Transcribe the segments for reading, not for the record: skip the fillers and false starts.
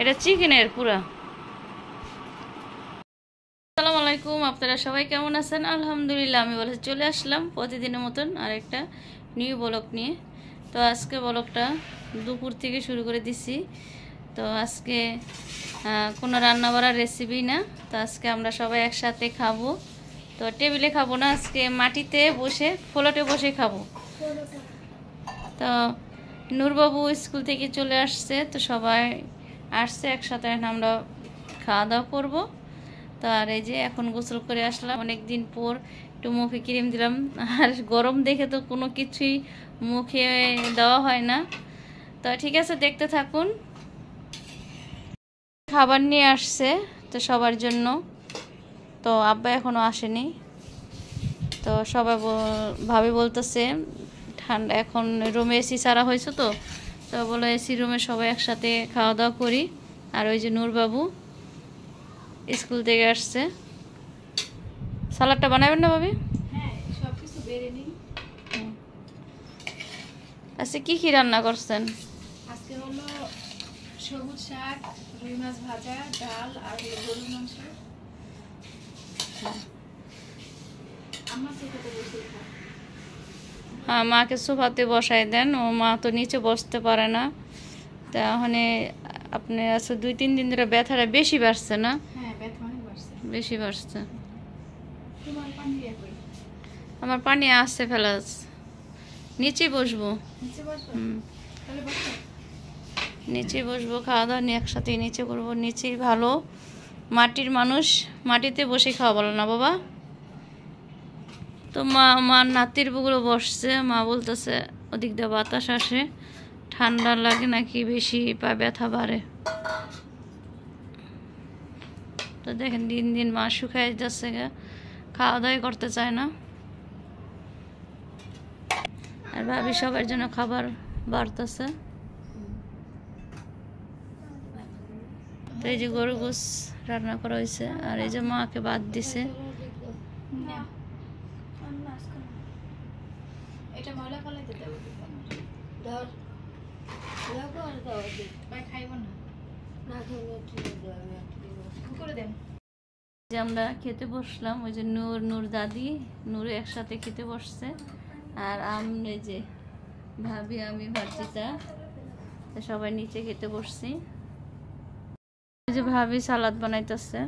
এটা চিকেনের পুরা। আসসালামু আলাইকুম, আপনারা সবাই কেমন আছেন? আলহামদুলিল্লাহ আমি বলে চলে আসলাম প্রতিদিনের মতন আরেকটা নিউ ব্লগ নিয়ে। তো আজকে ব্লগটা দুপুর থেকে শুরু করে দিছি। তো আজকে কোনো রান্না বাড়ার রেসিপি না, তো আজকে আমরা সবাই একসাথে খাবো। তো টেবিলে খাবো না, আজকে মাটিতে বসে ফ্লোরে বসে খাবো। তো নূরবাবু স্কুল থেকে চলে আসছে, তো সবাই আসছে একসাথে আমরা খাওয়া দাওয়া করবো। তো আর এই যে এখন গোসল করে আসলাম, অনেক দিন পর একটু মুখে ক্রিম দিলাম। আর গরম দেখে তো কোনো কিছুই মুখে দেওয়া হয় না। তো ঠিক আছে, দেখতে থাকুন। খাবার নিয়ে আসছে তো সবার জন্য, তো আব্বা এখনো আসেনি। তো সবাই ভাবি বলতেছে ঠান্ডা, এখন রুমে এসি ছাড়া হয়েছে, তো তো বলো এসি রুমে সবাই একসাথে খাওয়া দাওয়া করি। আর ওই যে নূরবাবু স্কুল থেকে আসছে। সালাডটা বানাবেন না ভাবি? হ্যাঁ, সবকিছু বেড়ে নিই। আচ্ছা, কি রান্না করছেন? আজকে হলো সবুজ শাক, রুই মাছ ভাজা, ডাল আর গরুর মাংস। আমার সাথে তো বসে খাই। হ্যাঁ, মাকে সোফাতে বসাই দেন, ও মা তো নিচে বসতে পারে না। তাহলে আপনি আজকে 2-3 দিন ধরে ব্যথাটা বেশি বাড়ছে না? হ্যাঁ, ব্যথা অনেক বাড়ছে। বেশি বাড়ছে। তোমার পানি কই? আমার পানি আসছে ফেলাস, নিচে বসবো। নিচে বসো। তাহলে বসো। নিচে বসবো, খাওয়া দাওয়া নিয়ে একসাথে নিচে করবো। নিচেই ভালো, মাটির মানুষ, মাটিতে বসে খাওয়া বলো না বাবা? তো মা আমার নাতির বুগুলো বসছে, মা বলতেছে ওদিক দিয়ে বাতাস আসে, ঠান্ডা লাগে নাকি বেশি পা ব্যথা বাড়ে। তো দেখেন দিন দিন মা শুকাই যাচ্ছে, খাওয়া দাওয়া করতে চায় না। আর ভাবি সবার জন্য খাবার বাড়তেছে। তো এই যে গরু গোস রান্না করা হয়েছে, আর এই যে মাকে বাদ দিছে। এটা ময়লা ফলাইতে দেব। ধর ভাই খাইব না, না করে দেন। যে আমরা খেতে বসলাম, ওই যে নূর দাদি নূরে একসাথে খেতে বসছে। আর আমরা যে ভাবি আমি ভার্জিতা সবাই নিচে খেতে বসছি। এই যে ভাবি সালাদ বানাইতেছে।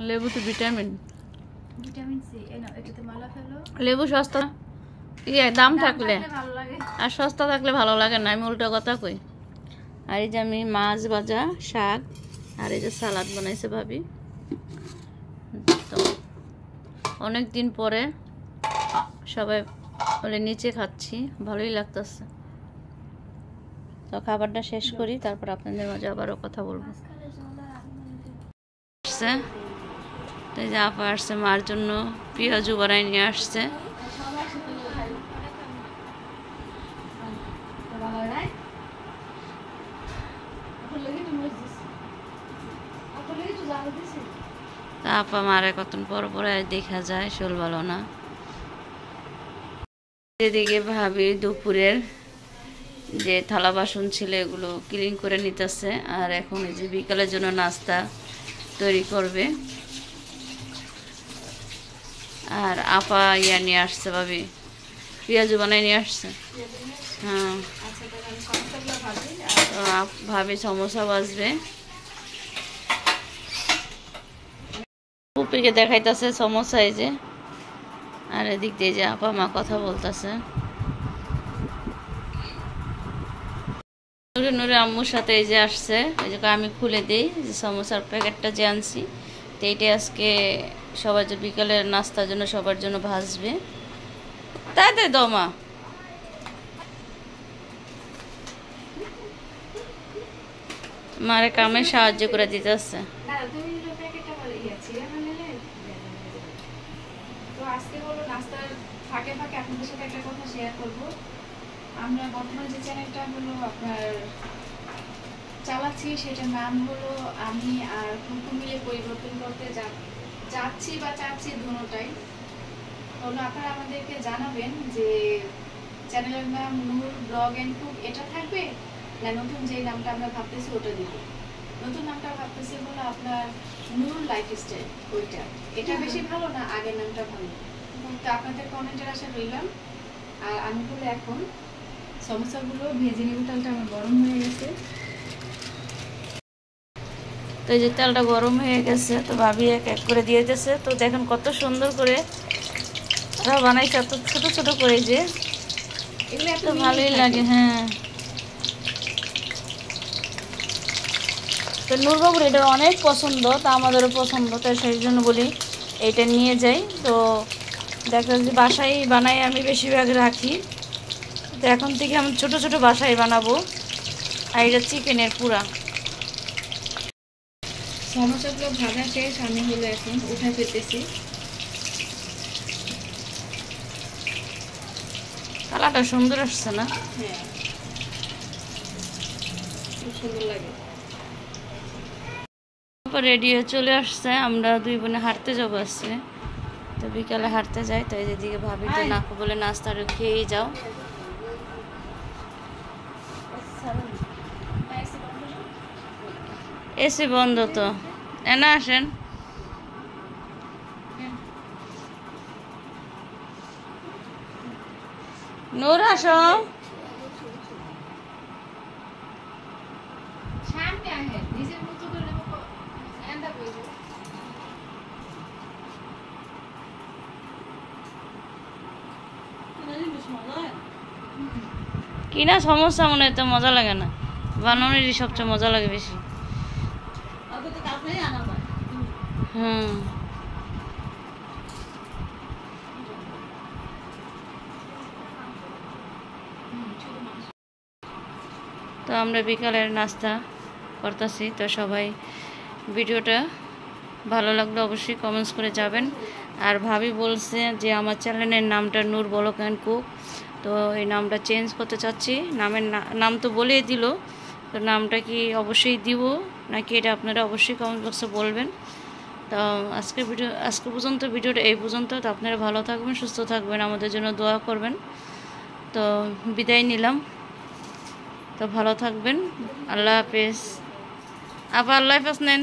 লেবু তো ভিটামিন সি। এই নাও, এটাতে মালা ফেলো। লেবু সস্তা, দাম থাকলে ভালো লাগে। আর সস্তা থাকলে ভালো লাগে না, আমি উল্টা কথা কই। আর এই যে আমি মাছ ভাজা, শাক আর এই যে সালাদ বানাইছে ভাবি। তো অনেক দিন পরে সবাই বলে নিচে খাচ্ছি, ভালোই লাগতেছে। তো খাবারটা শেষ করি, তারপর আপনাদের মাঝে আবারও কথা বলবো। তো এই যে আপা আসছে, মার জন্য পেঁয়াজু বানাই নিয়ে আসছে। তা আপা মারে কতক্ষণ পর পরে দেখা যায়, শোল ভালো না। এদিকে ভাবি দুপুরের যে থালা বাসন ছিল এগুলো ক্লিন করে নিতেছে। আর এখন এই যে বিকালের জন্য নাস্তা তৈরি করবে। আর আপা ইয়া নিয়ে আসছে, ভাবি পেঁয়াজু বানাই নিয়ে আসছে। হ্যাঁ, তো ভাবি সমোসা বাজবে। পুপিকে দেখাইতেছে সমোসা, এই যে। আর এদিক দিয়ে যে আপা মা কথা বলতেছে। নূরে আম্মুর সাথে এই যে আসছে, ওই যে আমি খুলে দিই যে সমোসার প্যাকেটটা যে আনছি, তো এইটাই আজকে সবার যে বিকালের নাস্তার জন্য সবার জন্য ভাজবে। তাই তাই দাও মা। মারে কামে সাহায্য করে দিতে আসছে। আজকে হলো নাস্তার ফাঁকে ফাঁকে আপনাদের সাথে একটা কথা শেয়ার করব। আমরা বর্তমানে যে চ্যানেলটা হলো আপনার চালাচ্ছি, সেটার নাম হলো আমি আর কুকু মিলে পরিবর্তন করতে যাচ্ছি বা চাচ্ছি দুটোটাই। হলো আপনারা আমাদেরকে জানাবেন যে চ্যানেলের নাম নূর ব্লগ এন্ড কুক এটা থাকবে না নতুন যে নামটা আমরা ভাবতেছি ওটা দিব। নতুন নামটা ভাবতেছি হলো আপনার নূর লাইফস্টাইল, ওইটা এটা বেশি ভালো না আগের নামটা ভালো? তো আপনাদের কমেন্টের আশা রইলাম। আর আমি হলো এখন সমোসাগুলো ভেজে নিব। তেলটা আমার গরম হয়ে গেছে। তো এই যে তেলটা গরম হয়ে গেছে, তো ভাবি এক এক করে দিয়ে দিতেছে। তো দেখেন কত সুন্দর করে ওরা বানাইছে, এত ছোট ছোট করে, যে এগুলো তো ভালোই লাগে। হ্যাঁ, তো নূরবাবুর এটা অনেক পছন্দ, তা আমাদেরও পছন্দ, তাই সেই জন্য বলি এইটা নিয়ে যাই। তো দেখা যায় বাসায় বানাই, আমি বেশিরভাগ রাখি। তো এখন থেকে আমি ছোট ছোট বাসায় বানাবো। আর এটা চিকেনের পুরা। সমোসাগুলো ভাজা শেষ, আমি হলো এখন উঠে ফেলতেছি। কালারটা সুন্দর আসছে না? হ্যাঁ, খুব সুন্দর লাগে। রেডি হয়ে চলে আসছে, আমরা দুই বোনে হাঁটতে যাবো আজকে। তো বিকালে হাঁটতে যাই, তাই যেদিকে ভাবি তো নাকু বলে নাস্তাটা খেয়েই যাও। এসি বন্ধ তো, এনা আসেন। নূর আসো। সামনে আহে, নিজের মতো করে এন্ডা কইবো। কিনা সমস্যা মনে হয় তো মজা লাগে না, বানানোরই সবচেয়ে মজা লাগে বেশি। হুম, তো আমরা বিকালের নাস্তা করতেছি। তো সবাই ভিডিওটা ভালো লাগলে অবশ্যই কমেন্টস করে যাবেন। আর ভাবি বলছে যে আমার চ্যানেলের নামটা নূর ব্লগ এন্ড কুক, তো এই নামটা চেঞ্জ করতে চাচ্ছি। নাম তো বলেই দিল, তো নামটা কি অবশ্যই দিব নাকি এটা আপনারা অবশ্যই কমেন্ট বক্সে বলবেন। তো আজকে পর্যন্ত ভিডিওটা এই পর্যন্ত। তো আপনারা ভালো থাকবেন, সুস্থ থাকবেন, আমাদের জন্য দোয়া করবেন। তো বিদায় নিলাম, তো ভালো থাকবেন। আল্লাহ হাফেজ। আপা আল্লাহ হাফেজ নেন।